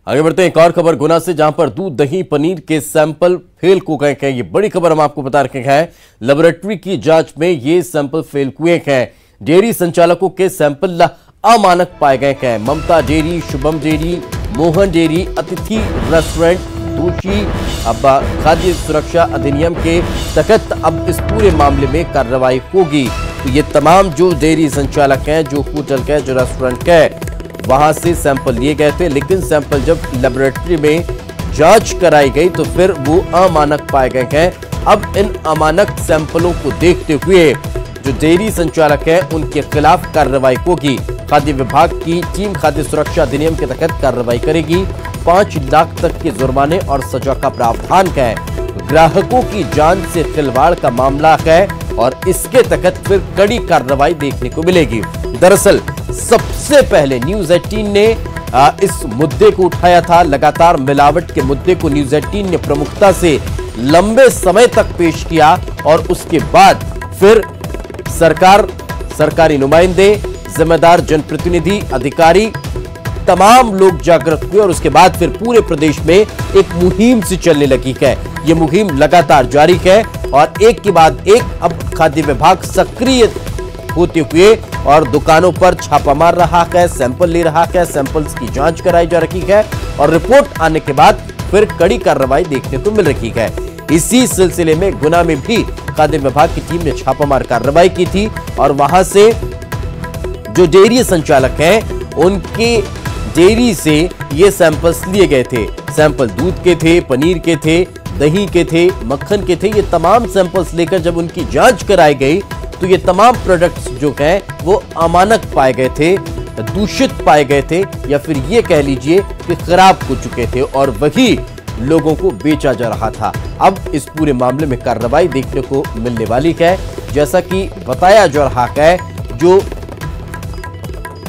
आगे बढ़ते हैं एक और खबर गुना से, जहां पर दूध, दही, पनीर के सैंपल फेल हो गए हैं। ये बड़ी खबर हम आपको बता रखे हैं। लेबोरेटरी की जांच में ये सैंपल फेल हुए हैं। डेयरी संचालकों के सैंपल अमानक पाए गए हैं। Mamta dairy, Shubham dairy, Mohan dairy, Atithi restaurant दोषी। अब खाद्य सुरक्षा अधिनियम के तहत अब इस पूरे मामले में कार्रवाई होगी। तो ये तमाम जो डेयरी संचालक हैं, जो होटल के, जो रेस्टोरेंट के, वहां से सैंपल लिए गए थे, लेकिन सैंपल जब लेबोरेटरी में जांच कराई गई तो फिर वो अमानक पाए गए हैं। अब इन अमानक सैंपलों को देखते हुए जो डेयरी संचालक हैं उनके खिलाफ कार्रवाई होगी। खाद्य विभाग की टीम खाद्य सुरक्षा अधिनियम के तहत कार्रवाई करेगी। 5 लाख तक के जुर्माने और सजा का प्रावधान है। ग्राहकों की जान से खिलवाड़ का मामला है और इसके तहत फिर कड़ी कार्रवाई देखने को मिलेगी। दरअसल सबसे पहले न्यूज 18 ने इस मुद्दे को उठाया था। लगातार मिलावट के मुद्दे को न्यूज 18 ने प्रमुखता से लंबे समय तक पेश किया और उसके बाद फिर सरकार, सरकारी नुमाइंदे, जिम्मेदार जनप्रतिनिधि, अधिकारी, तमाम लोग जागृत हुए और उसके बाद फिर पूरे प्रदेश में एक मुहिम सी चलने लगी है। ये मुहिम लगातार जारी है और एक के बाद एक अब खाद्य विभाग सक्रिय होते हुए और दुकानों पर छापा मार रहा है, सैंपल ले रहा है, सैंपल्स की जांच कराई जा रही है और रिपोर्ट आने के बाद फिर कड़ी कार्रवाई देखने को मिल रही है। इसी सिलसिले में गुना में भी खाद्य विभाग की टीम ने छापामार कार्रवाई की थी और वहां से जो डेयरी संचालक हैं उनके डेयरी से ये सैंपल्स लिए गए थे। सैंपल दूध के थे, पनीर के थे, दही के थे, मक्खन के थे। ये तमाम सैंपल्स लेकर जब उनकी जांच कराई गई तो ये तमाम प्रोडक्ट्स जो हैं वो अमानक पाए गए थे, दूषित पाए गए थे या फिर ये कह लीजिए कि खराब हो चुके थे और वही लोगों को बेचा जा रहा था। अब इस पूरे मामले में कार्रवाई देखने को मिलने वाली है। जैसा कि बताया जा रहा है, जो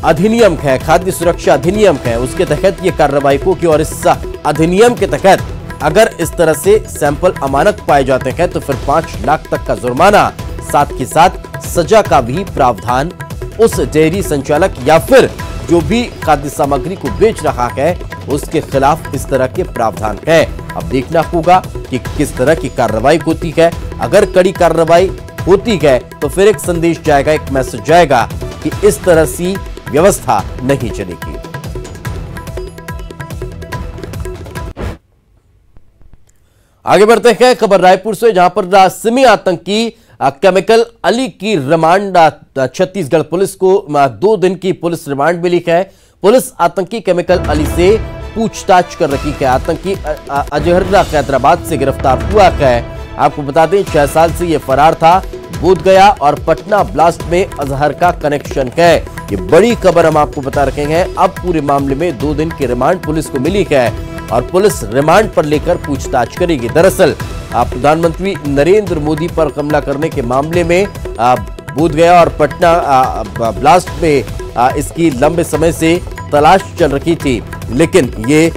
अधिनियम है, खाद्य सुरक्षा अधिनियम है, उसके तहत ये कार्रवाई होगी और इस अधिनियम के तहत अगर इस तरह से सैंपल अमानक पाए जाते हैं तो फिर 5 लाख तक का जुर्माना, साथ ही साथ सजा का भी प्रावधान उस डेयरी संचालक या फिर जो भी खाद्य सामग्री को बेच रहा है उसके खिलाफ इस तरह के प्रावधान है। अब देखना होगा कि किस तरह की कार्रवाई होती है। अगर कड़ी कार्रवाई होती है तो फिर एक संदेश जाएगा, एक मैसेज जाएगा कि इस तरह से व्यवस्था नहीं चलेगी। आगे बढ़ते हैं खबर रायपुर से, जहां पर सिमी आतंकी केमिकल अली की रिमांड छत्तीसगढ़ पुलिस को 2 दिन की पुलिस रिमांड मिली है। पुलिस आतंकी केमिकल अली से पूछताछ कर रही है। आतंकी अजहर हैदराबाद से गिरफ्तार हुआ है। आपको बता दें 6 साल से यह फरार था। बोधगया और पटना ब्लास्ट में अजहर का कनेक्शन है। ये बड़ी खबर हम आपको बता रहे हैं। अब पूरे मामले में 2 दिन की रिमांड पुलिस को मिली है और पुलिस रिमांड पर लेकर पूछताछ करेगी। दरअसल प्रधानमंत्री नरेंद्र मोदी पर हमला करने के मामले में बोधगया और पटना ब्लास्ट में इसकी लंबे समय से तलाश चल रही थी, लेकिन ये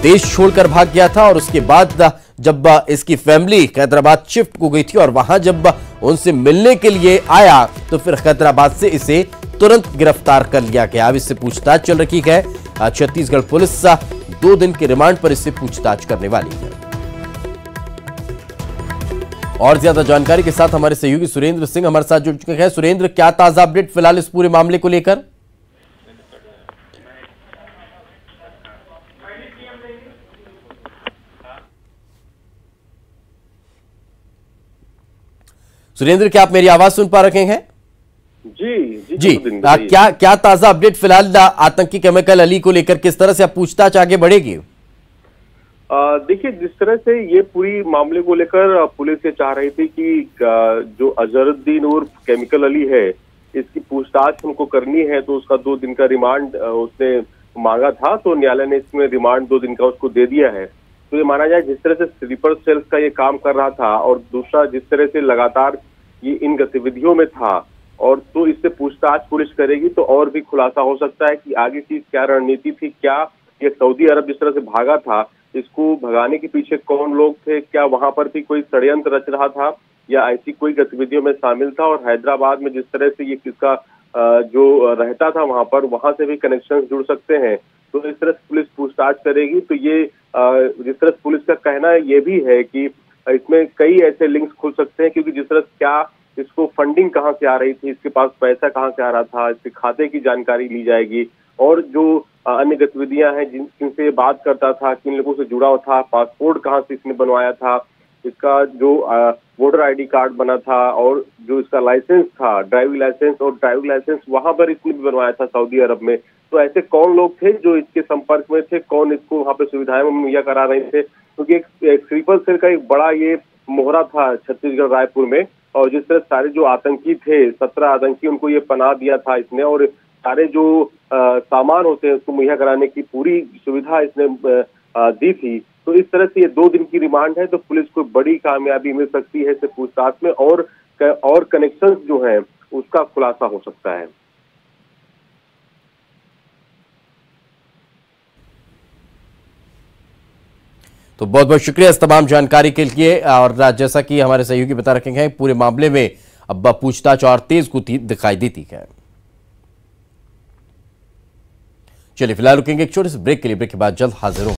देश छोड़कर भाग गया था और उसके बाद जब इसकी फैमिली हैदराबाद शिफ्ट हो गई थी और वहां जब उनसे मिलने के लिए आया तो फिर हैदराबाद से इसे तुरंत गिरफ्तार कर लिया गया। अब इससे पूछताछ चल रही है। छत्तीसगढ़ पुलिस 2 दिन के रिमांड पर इससे पूछताछ करने वाली है। और ज्यादा जानकारी के साथ हमारे सहयोगी सुरेंद्र सिंह हमारे साथ जुड़ चुके हैं। सुरेंद्र, क्या ताजा अपडेट फिलहाल इस पूरे मामले को लेकर? सुरेंद्र, क्या आप मेरी आवाज सुन पा रहे हैं? जी क्या ताजा अपडेट फिलहाल आतंकी केमिकल अली को लेकर, किस तरह से अब पूछताछ आगे बढ़ेगी? देखिए, जिस तरह से ये पूरी मामले को लेकर पुलिस ये चाह रही थी कि जो अजहरुद्दीन उर्फ केमिकल अली है, इसकी पूछताछ उनको करनी है, तो उसका 2 दिन का रिमांड उसने मांगा था, तो न्यायालय ने इसमें रिमांड 2 दिन का उसको दे दिया है। तो ये माना जाए जिस तरह से स्लीपर सेल्स का ये काम कर रहा था और दूसरा जिस तरह से लगातार ये इन गतिविधियों में था, और तो इससे पूछताछ पुलिस करेगी तो और भी खुलासा हो सकता है कि आगे की क्या रणनीति थी, क्या ये सऊदी अरब जिस तरह से भागा था, इसको भगाने के पीछे कौन लोग थे, क्या वहां पर भी कोई षड्यंत्र रच रहा था या ऐसी कोई गतिविधियों में शामिल था, और हैदराबाद में जिस तरह से ये किसका जो रहता था वहां से भी कनेक्शन जुड़ सकते हैं। तो इस तरह से पुलिस पूछताछ करेगी। तो ये जिस तरह से पुलिस का कहना ये भी है कि इसमें कई ऐसे लिंक्स खुल सकते हैं, क्योंकि जिस तरह से क्या इसको फंडिंग कहाँ से आ रही थी, इसके पास पैसा कहाँ से आ रहा था, इसके खाते की जानकारी ली जाएगी, और जो अन्य गतिविधियां हैं जिनसे बात करता था, किन लोगों से जुड़ा हुआ था, पासपोर्ट कहाँ से इसने बनवाया था, इसका जो वोटर आईडी कार्ड बना था, और जो इसका लाइसेंस था ड्राइविंग लाइसेंस वहां पर इसने भी बनवाया था सऊदी अरब में। तो ऐसे कौन लोग थे जो इसके संपर्क में थे, कौन इसको वहां पे सुविधाएं मुहैया करा रहे थे, क्योंकि एक स्लीपर सेल का एक बड़ा ये मोहरा था छत्तीसगढ़ रायपुर में। और जिस तरह सारे जो आतंकी थे 17 आतंकी, उनको ये पनाह दिया था इसने, और सारे जो सामान होते हैं उसको मुहैया कराने की पूरी सुविधा इसने दी थी। तो इस तरह से ये 2 दिन की रिमांड है, तो पुलिस को बड़ी कामयाबी मिल सकती है इससे पूछताछ में, और कनेक्शंस जो हैं उसका खुलासा हो सकता है। तो बहुत बहुत शुक्रिया इस तमाम जानकारी के लिए। और जैसा कि हमारे सहयोगी बता रखे हैं, पूरे मामले में अब पूछताछ और तेज गति दिखाई देती है। चलिए फिलहाल रुकेंगे एक छोटे से ब्रेक के लिए। ब्रेक के बाद जल्द हाजिर होंगे।